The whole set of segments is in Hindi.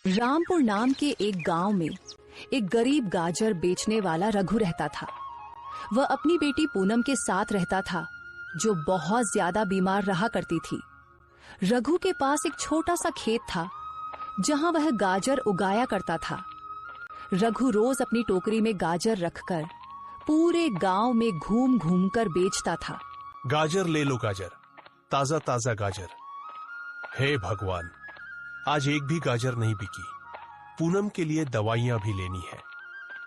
रामपुर नाम के एक गांव में एक गरीब गाजर बेचने वाला रघु रहता था। वह अपनी बेटी पूनम के साथ रहता था, जो बहुत ज्यादा बीमार रहा करती थी। रघु के पास एक छोटा सा खेत था, जहां वह गाजर उगाया करता था। रघु रोज अपनी टोकरी में गाजर रखकर पूरे गांव में घूम घूम कर बेचता था। गाजर ले लो गाजर, ताजा ताजा गाजर। हे भगवान, आज एक भी गाजर नहीं बिकी। पूनम के लिए दवाइयां भी लेनी है।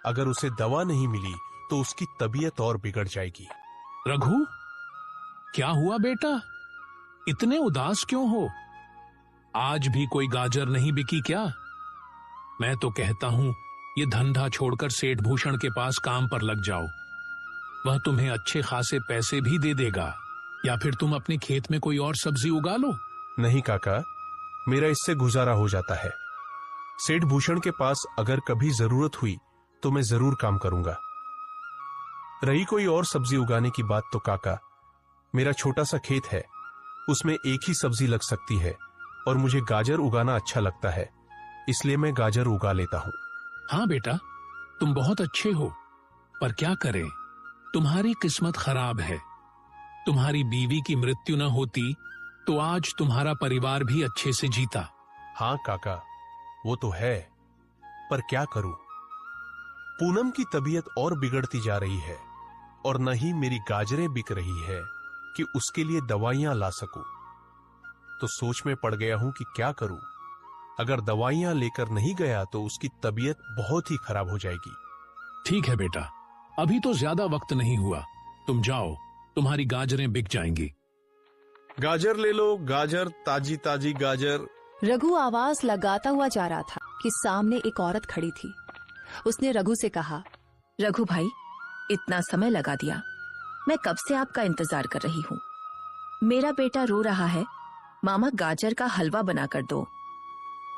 अगर उसे दवा नहीं मिली तो उसकी तबीयत और बिगड़ जाएगी। रघु, क्या हुआ बेटा? इतने उदास क्यों हो? आज भी कोई गाजर नहीं बिकी क्या? मैं तो कहता हूं ये धंधा छोड़कर सेठ भूषण के पास काम पर लग जाओ। वह तुम्हें अच्छे खासे पैसे भी दे देगा। या फिर तुम अपने खेत में कोई और सब्जी उगा लो। नहीं काका, मेरा इससे गुजारा हो जाता है। सेठ भूषण के पास अगर कभी जरूरत हुई तो मैं जरूर काम करूंगा। रही कोई और सब्जी उगाने की बात तो काका, मेरा छोटा सा खेत है, उसमें एक ही सब्जी लग सकती है और मुझे गाजर उगाना अच्छा लगता है, इसलिए मैं गाजर उगा लेता हूं। हाँ बेटा, तुम बहुत अच्छे हो, पर क्या करें, तुम्हारी किस्मत खराब है। तुम्हारी बीवी की मृत्यु न होती तो आज तुम्हारा परिवार भी अच्छे से जीता। हाँ काका, वो तो है, पर क्या करूं? पूनम की तबीयत और बिगड़ती जा रही है और न ही मेरी गाजरें बिक रही है कि उसके लिए दवाइयां ला सकूं। तो सोच में पड़ गया हूं कि क्या करूं। अगर दवाइयां लेकर नहीं गया तो उसकी तबीयत बहुत ही खराब हो जाएगी। ठीक है बेटा, अभी तो ज्यादा वक्त नहीं हुआ, तुम जाओ, तुम्हारी गाजरें बिक जाएंगी। गाजर ले लो गाजर, ताजी ताजी गाजर। रघु आवाज लगाता हुआ जा रहा था कि सामने एक औरत खड़ी थी। उसने रघु से कहा, रघु भाई, इतना समय लगा दिया, मैं कब से आपका इंतजार कर रही हूँ। मेरा बेटा रो रहा है, मामा गाजर का हलवा बनाकर दो।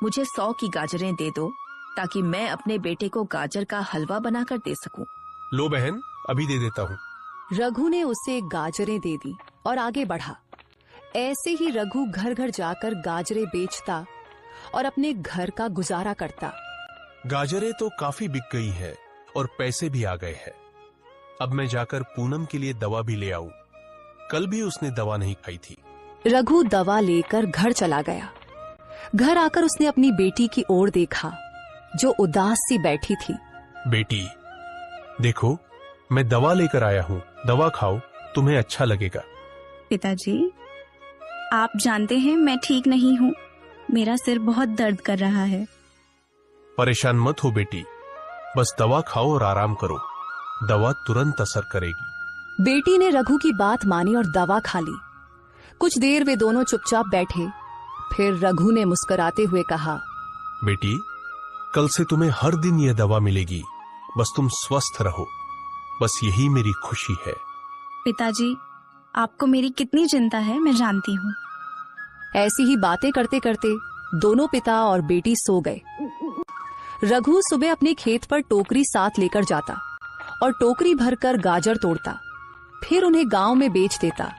मुझे 100 की गाजरें दे दो ताकि मैं अपने बेटे को गाजर का हलवा बनाकर दे सकूं। लो बहन, अभी दे देता हूँ। रघु ने उसे गाजरें दे दी और आगे बढ़ा। ऐसे ही रघु घर घर जाकर गाजरें बेचता और अपने घर का गुजारा करता। गाजरें तो काफी बिक गई है और पैसे भी आ गए हैं। अब मैं जाकर पूनम के लिए दवा भी ले आऊं। कल भी उसने दवा नहीं खाई थी। रघु दवा लेकर घर चला गया। घर आकर उसने अपनी बेटी की ओर देखा, जो उदास सी बैठी थी। बेटी, देखो, मैं दवा लेकर आया हूँ, दवा खाओ, तुम्हें अच्छा लगेगा। पिताजी, आप जानते हैं मैं ठीक नहीं हूँ, मेरा सिर बहुत दर्द कर रहा है। परेशान मत हो बेटी, बस दवा खाओ और आराम करो, दवा तुरंत असर करेगी। बेटी ने रघु की बात मानी और दवा खा ली। कुछ देर वे दोनों चुपचाप बैठे। फिर रघु ने मुस्कुराते हुए कहा, बेटी, कल से तुम्हें हर दिन यह दवा मिलेगी, बस तुम स्वस्थ रहो, बस यही मेरी खुशी है। पिताजी, आपको मेरी कितनी चिंता है मैं जानती हूँ। ऐसी ही बातें करते करते दोनों पिता और बेटी सो गए। रघु सुबह अपने खेत पर टोकरी साथ लेकर जाता और टोकरी भरकर गाजर तोड़ता, फिर उन्हें गांव में बेच देता।